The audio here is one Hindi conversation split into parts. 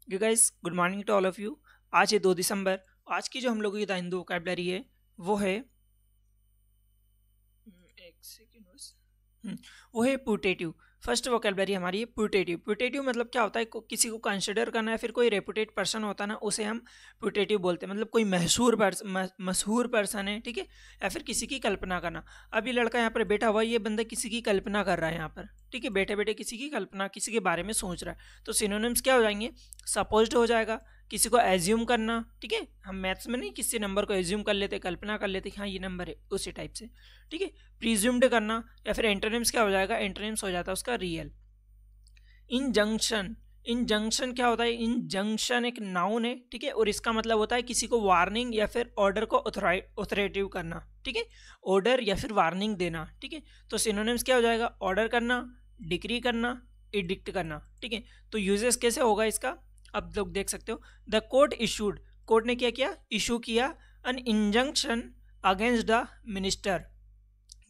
You guys good morning to all of you. आज है 2 दिसंबर। आज की जो हम लोगों की द हिंदू वोकैबुलरी है वो है एक सेकेंड बस। वो है पुटेटिव। फर्स्ट वोकैबुलरी हमारी है पुटेटिव। पुटेटिव मतलब क्या होता है, किसी को कंसिडर करना है, फिर कोई रेपुटेड पर्सन होता है ना, उसे हम पुटेटिव बोलते हैं। मतलब कोई मशहूर पर्सन है, ठीक है, या फिर किसी की कल्पना करना। अब ये लड़का यहाँ पर बैठा हुआ है, ये बंदा किसी की कल्पना कर रहा है यहाँ पर, ठीक है, बैठे बैठे किसी की कल्पना, किसी के बारे में सोच रहा है। तो सिनोनिम्स क्या हो जाएंगे? सपोज्ड हो जाएगा, किसी को एज्यूम करना, ठीक है, हम मैथ्स में नहीं किसी नंबर को एज्यूम कर लेते, कल्पना कर लेते कि हाँ ये नंबर है, उसी टाइप से, ठीक है। प्रिज्यूम्ड करना, या फिर एंटोनिम्स क्या हो जाएगा? एंटोनिम्स हो जाता है उसका रियल। इंजंक्शन, इंजंक्शन क्या होता है? इंजंक्शन एक नाउन है, ठीक है, और इसका मतलब होता है किसी को वार्निंग या फिर ऑर्डर को ऑथोरेटिव करना, ठीक है, ऑर्डर या फिर वार्निंग देना, ठीक है। तो सिनोनिम्स क्या हो जाएगा? ऑर्डर करना, डिक्री करना, एडिक्ट करना, ठीक है। तो यूजेस कैसे होगा इसका? अब लोग देख सकते हो। द कोर्ट इशूड, कोर्ट ने क्या किया? इशू किया an injunction against the minister.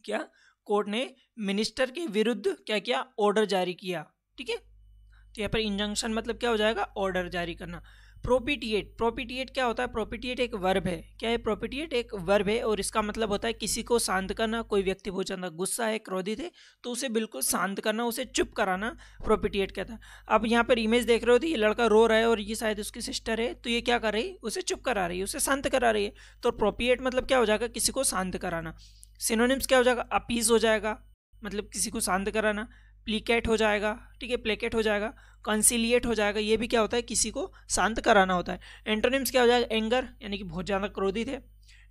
क्या? कोर्ट ने मिनिस्टर के विरुद्ध क्या किया? ऑर्डर जारी किया, ठीक है। तो यहाँ पर इंजंक्शन मतलब क्या हो जाएगा? ऑर्डर जारी करना। प्रोपिटिएट, प्रोपिटिएट क्या होता है? प्रोपिटिएट एक वर्ब है। क्या है? प्रोपिटिएट एक वर्ब है, और इसका मतलब होता है किसी को शांत करना। कोई व्यक्ति बहुत ज़्यादा गुस्सा है, क्रोधित है, तो उसे बिल्कुल शांत करना, उसे चुप कराना, प्रोपिटिएट कहता है। अब यहाँ पर इमेज देख रहे हो तो ये लड़का रो रहा है और ये शायद उसकी सिस्टर है, तो ये क्या कर रही है? उसे चुप करा रही है, उसे शांत करा रही है। तो प्रोपिएट मतलब क्या हो जाएगा? किसी को शांत कराना। सिनोनिम्स क्या हो जाएगा? अपीज हो जाएगा, मतलब किसी को शांत कराना। प्लीकेट हो जाएगा, ठीक है, प्लेकेट हो जाएगा। कंसिलिएट हो जाएगा, ये भी क्या होता है? किसी को शांत कराना होता है। एंटोनिम्स क्या हो जाएगा? एंगर, यानी कि बहुत ज़्यादा क्रोधित है।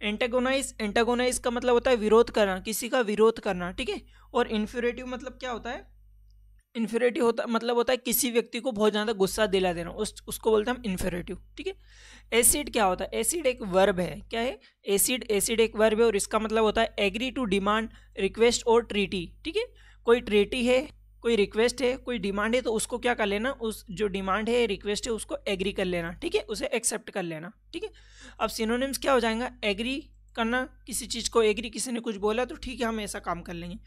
एंटागोनाइज, एंटागोनाइज का मतलब होता है विरोध करना, किसी का विरोध करना, ठीक है। और इन्फ्यूरेटिव मतलब क्या होता है? इन्फ्यूरेटिव होता मतलब होता है किसी व्यक्ति को बहुत ज़्यादा गुस्सा दिला देना, उसको बोलते हैं हम इन्फ्यूरेटिव, ठीक है। एसिड क्या होता है? एसिड एक वर्ब है। क्या है? एसिड, एसिड एक वर्ब है, और इसका मतलब होता है एग्री टू डिमांड, रिक्वेस्ट और ट्रीटी, ठीक है। कोई ट्रीटी है, कोई रिक्वेस्ट है, कोई डिमांड है, तो उसको क्या कर लेना? उस जो डिमांड है, रिक्वेस्ट है, उसको एग्री कर लेना, ठीक है, उसे एक्सेप्ट कर लेना, ठीक है। अब सिनोनिम्स क्या हो जाएगा? एग्री करना, किसी चीज़ को एग्री, किसी ने कुछ बोला तो ठीक है हम ऐसा काम कर लेंगे।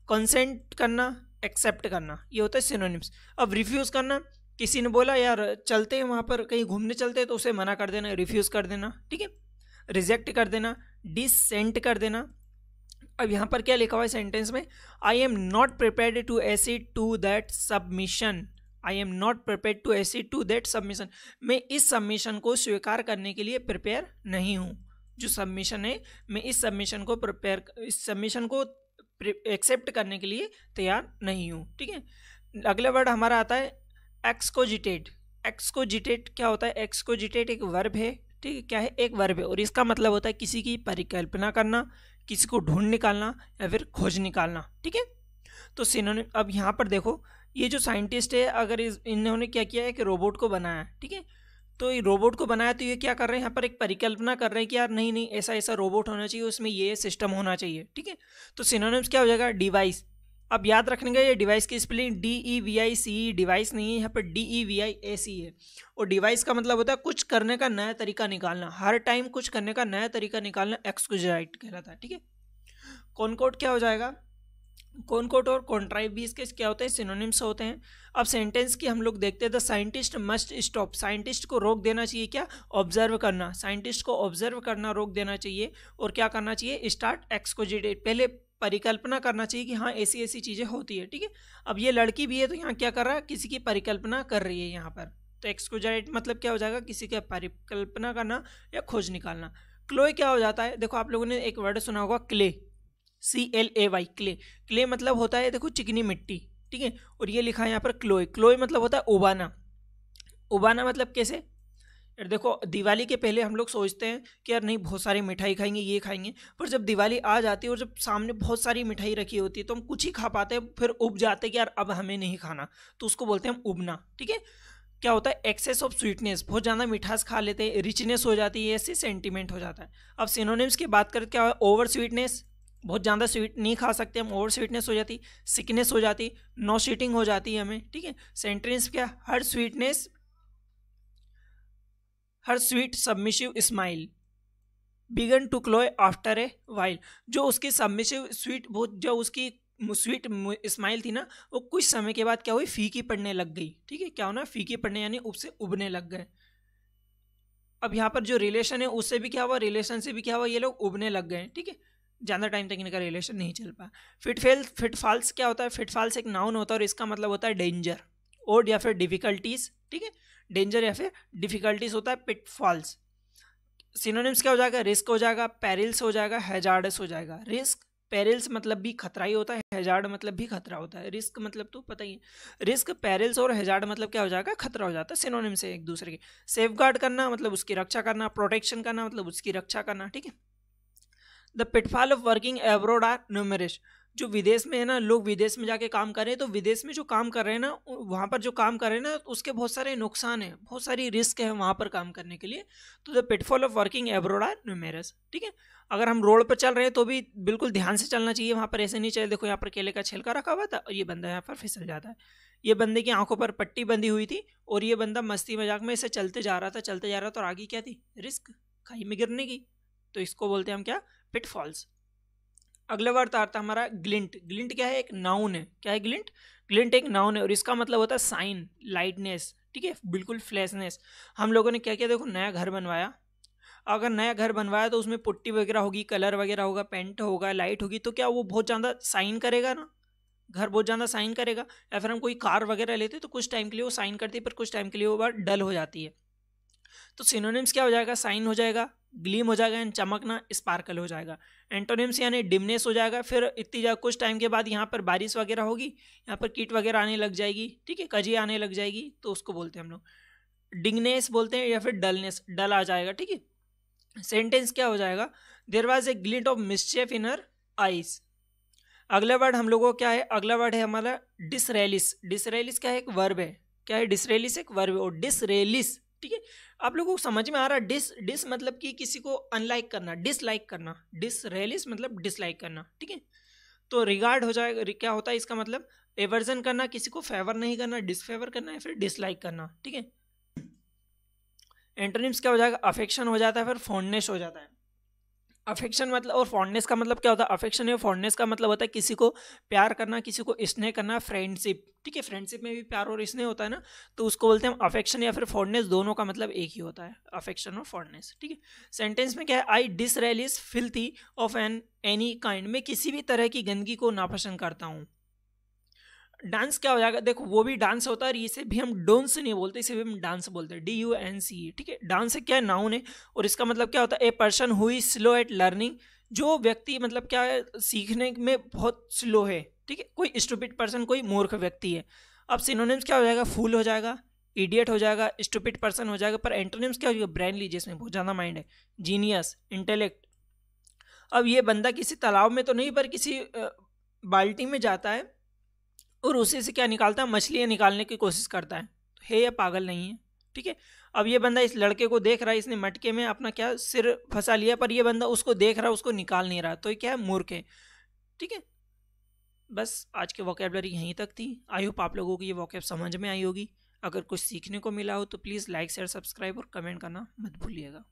कंसेंट करना, एक्सेप्ट करना, ये होता है सिनोनिम्स। अब रिफ्यूज़ करना, किसी ने बोला यार चलते हैं वहाँ पर कहीं घूमने चलते हैं, तो उसे मना कर देना, रिफ्यूज़ कर देना, ठीक है। रिजेक्ट कर देना, डिसेंट कर देना। अब यहाँ पर क्या लिखा हुआ है सेंटेंस में? I am not prepared to accede to that submission. I am not prepared to accede to that submission. मैं इस सबमिशन को स्वीकार करने के लिए प्रिपेयर नहीं हूँ। जो सबमिशन है, मैं इस सबमिशन को एक्सेप्ट करने के लिए तैयार नहीं हूँ, ठीक है। अगला वर्ड हमारा आता है एक्सकोजिटेट। एक्सकोजिटेट क्या होता है? एक्सकोजिटेट एक वर्ब है, ठीक है। क्या है? एक वर्ब है, और इसका मतलब होता है किसी की परिकल्पना करना, किसी को ढूंढ निकालना, या फिर खोज निकालना, ठीक है। तो सिनोनिम, अब यहाँ पर देखो, ये जो साइंटिस्ट है, अगर इन्होंने क्या किया है कि रोबोट को बनाया, ठीक है। तो ये रोबोट को बनाया, तो ये क्या कर रहे हैं? यहाँ पर एक परिकल्पना कर रहे हैं कि यार नहीं नहीं, ऐसा ऐसा रोबोट होना चाहिए, उसमें ये सिस्टम होना चाहिए, ठीक है। तो सिनोनिम्स क्या हो जाएगा? डिवाइस। अब याद रखने का, ये डिवाइस की स्पेलिंग DEVICE, डिवाइस नहीं है, यहाँ पर DEVIAC है। और डिवाइस का मतलब होता है कुछ करने का नया तरीका निकालना, हर टाइम कुछ करने का नया तरीका निकालना एक्सक्यूजाइट कहलाता है, ठीक है। कॉनकॉर्ड क्या हो जाएगा? कॉनकॉर्ड और कॉन्ट्राइव भी इसके क्या होते हैं? सिनोनिम्स होते हैं। अब सेंटेंस की हम लोग देखते हैं, the scientist must stop. Scientist को रोक देना चाहिए, क्या? ऑब्जर्व करना, साइंटिस्ट को ऑब्जर्व करना रोक देना चाहिए। और क्या करना चाहिए? स्टार्ट एक्सक्यूजेट, पहले परिकल्पना करना चाहिए कि हाँ ऐसी ऐसी चीज़ें होती है, ठीक है। अब ये लड़की भी है, तो यहाँ क्या कर रहा है? किसी की परिकल्पना कर रही है यहाँ पर। तो एक्सक्यूजेट मतलब क्या हो जाएगा? किसी का परिकल्पना करना या खोज निकालना। क्लोए क्या हो जाता है? देखो आप लोगों ने एक वर्ड सुना होगा, क्ले, CLAY, क्ले। क्ले मतलब होता है देखो चिकनी मिट्टी, ठीक है। और ये लिखा है यहाँ पर क्लोए। क्लोए मतलब होता है उबाना। उबाना मतलब कैसे? यार देखो, दिवाली के पहले हम लोग सोचते हैं कि यार नहीं बहुत सारी मिठाई खाएंगे, ये खाएंगे, पर जब दिवाली आ जाती है और जब सामने बहुत सारी मिठाई रखी होती है, तो हम कुछ ही खा पाते हैं, फिर उब जाते हैं कि यार अब हमें नहीं खाना, तो उसको बोलते हैं हम उबना, ठीक है। क्या होता है? एक्सेस ऑफ स्वीटनेस, बहुत ज़्यादा मिठास खा लेते हैं, रिचनेस हो जाती है, ऐसे सेंटीमेंट हो जाता है। अब सिनोनिम्स की बात करें, क्या है? ओवर स्वीटनेस, बहुत ज़्यादा स्वीट नहीं खा सकते हम, ओवर स्वीटनेस हो जाती, सिकनेस हो जाती, नो शीटिंग हो जाती है हमें, ठीक है। सेंटेंस क्या? Her sweetness, her sweet submissive smile began to cloy after a while. जो उसकी सबमिसिव स्वीट, बहुत जो उसकी स्वीट स्माइल थी ना, वो कुछ समय के बाद क्या हुई, फीकी पड़ने लग गई। ठीक है, क्या होना, फीकी पड़ने यानी उससे उबने लग गए। अब यहाँ पर जो रिलेशन है उससे भी क्या हुआ, रिलेशन से भी क्या हुआ, ये लोग उबने लग गए। ठीक है, ज़्यादा टाइम तक इनका रिलेशन नहीं चल पाया। फिटफॉल्स क्या होता है, फिटफॉल्स एक नाउन होता है और इसका मतलब होता है डेंजर, ओड या फिर डिफिकल्टीज। ठीक है, डेंजर या फिर डिफिकल्टीज होता है पिटफॉल्स। सिनोनिम्स क्या हो जाएगा, रिस्क हो जाएगा, पेरिल्स हो जाएगा, हैजार्डस हो जाएगा। रिस्क, पेरिल्स मतलब भी खतरा ही होता है, हैजार्ड मतलब भी खतरा होता है। रिस्क मतलब तो पता ही है, रिस्क, पेरिल्स और हैजार्ड मतलब क्या हो जाएगा, खतरा हो जाता है। सिनोनिम से एक दूसरे के। सेफगार्ड करना मतलब उसकी रक्षा करना, प्रोटेक्शन करना मतलब उसकी रक्षा करना। ठीक है, the pitfall of working abroad are numerous. जो विदेश में है ना, लोग विदेश में जाके काम कर रहे हैं, तो विदेश में जो काम कर रहे हैं ना, वहाँ पर जो काम कर रहे हैं ना, उसके बहुत सारे नुकसान हैं, बहुत सारी रिस्क है वहाँ पर काम करने के लिए। तो the pitfall of working abroad are numerous. ठीक है, अगर हम रोड पर चल रहे हैं तो भी बिल्कुल ध्यान से चलना चाहिए, वहाँ पर ऐसे नहीं चले। देखो यहाँ पर केले का छिलका रखा हुआ था और ये बंदा यहाँ पर फिसल जाता है। ये बंदे की आंखों पर पट्टी बंधी हुई थी और ये बंदा मस्ती मजाक में इसे चलते जा रहा था, चलते जा रहा था, और आगे क्या थी, रिस्क, खाई में गिरने की। तो इसको बोलते हैं हम क्या, पिटफॉल्स। अगला वर्ड आता है हमारा ग्लिंट। ग्लिंट क्या है, एक नाउन है। क्या है ग्लिंट, ग्लिंट एक नाउन है और इसका मतलब होता है साइन, लाइटनेस। ठीक है, बिल्कुल फ्लैशनेस। हम लोगों ने क्या किया, देखो नया घर बनवाया, अगर नया घर बनवाया तो उसमें पुट्टी वगैरह होगी, कलर वगैरह होगा, पेंट होगा, लाइट होगी, तो क्या वो बहुत ज़्यादा साइन करेगा ना, घर बहुत ज़्यादा साइन करेगा। या फिर हम कोई कार वगैरह लेते तो कुछ टाइम के लिए वो साइन करती है, पर कुछ टाइम के लिए वो बार डल हो जाती है। तो सिनोनिम्स क्या हो जाएगा, साइन हो जाएगा, ग्लीम हो जाएगा एंड चमकना, स्पार्कल हो जाएगा। एंटोनिम्स यानी डिमनेस हो जाएगा, फिर इतनी कुछ टाइम के बाद यहाँ पर बारिश वगैरह होगी, यहाँ पर कीट वगैरह आने लग जाएगी। ठीक है, कजी आने लग जाएगी, तो उसको बोलते हैं हम लोग डिंगनेस बोलते हैं, या फिर डलनेस, डल आ जाएगा। ठीक है, सेंटेंस क्या हो जाएगा, there was a glint of mischief in her eyes. अगला वर्ड हम लोगों को क्या है, अगला वर्ड है हमारा डिसरेलिस। डिसरेलिस क्या है, एक वर्ब है। क्या है, डिसरेलिस एक वर्ब है, और डिसरेलिस। ठीक है, आप लोगों को समझ में आ रहा है, डिस डिस मतलब कि किसी को अनलाइक करना, डिसलाइक करना, डिसरेलिस मतलब डिसलाइक करना। ठीक है, तो रिगार्ड हो जाएगा, क्या होता है इसका मतलब, एवर्जन करना, किसी को फेवर नहीं करना, डिसफेवर करना, या फिर डिसलाइक करना। ठीक है, एंटोनिम्स क्या हो जाएगा, अफेक्शन हो जाता है, फिर फॉन्डनेस हो जाता है। अफेक्शन मतलब और फॉन्डनेस का मतलब क्या होता है, अफेक्शन और फॉन्डनेस का मतलब होता है किसी को प्यार करना, किसी को स्नेह करना, फ्रेंडशिप। ठीक है, फ्रेंडशिप में भी प्यार और स्नेह होता है ना, तो उसको बोलते हैं हम अफेक्शन या फिर फॉन्डनेस, दोनों का मतलब एक ही होता है, अफेक्शन और फॉन्डनेस। ठीक है, सेंटेंस में क्या है, आई डिसरेलिश फिल्थी ऑफ एनी काइंड। मैं किसी भी तरह की गंदगी को नापसंद करता हूँ। डांस क्या हो जाएगा, देखो वो भी डांस होता है, और इसे भी हम डोंस नहीं बोलते, इसे भी हम डांस बोलते हैं, DUNCE। ठीक है, डांस क्या है, नाउन है, और इसका मतलब क्या होता है, a person who is slow eight learning. जो व्यक्ति मतलब क्या है, सीखने में बहुत स्लो है। ठीक है, कोई स्टूपिड पर्सन, कोई मूर्ख व्यक्ति है। अब सिनोनिम्स क्या हो जाएगा, फूल हो जाएगा, इडियट हो जाएगा, स्टूपिड पर्सन हो जाएगा, पर एंटोनिम्स क्या हो जाएगा, ब्रेनली, जिसमें बहुत ज़्यादा माइंड है, जीनियस, इंटेलेक्ट। अब ये बंदा किसी तालाब में तो नहीं, पर किसी बाल्टी में जाता है और उसी से क्या निकालता है, मछलियाँ निकालने की कोशिश करता है। तो है या पागल नहीं है। ठीक है, अब ये बंदा इस लड़के को देख रहा है, इसने मटके में अपना क्या सिर फंसा लिया, पर ये बंदा उसको देख रहा है, उसको निकाल नहीं रहा, तो ये क्या है, मूर्ख है। ठीक है, बस आज की वोकेबलरी यहीं तक थी। आई होप आप लोगों को ये वोकेब समझ में आई होगी। अगर कुछ सीखने को मिला हो तो प्लीज़ लाइक शेयर सब्सक्राइब और कमेंट करना मत भूलिएगा।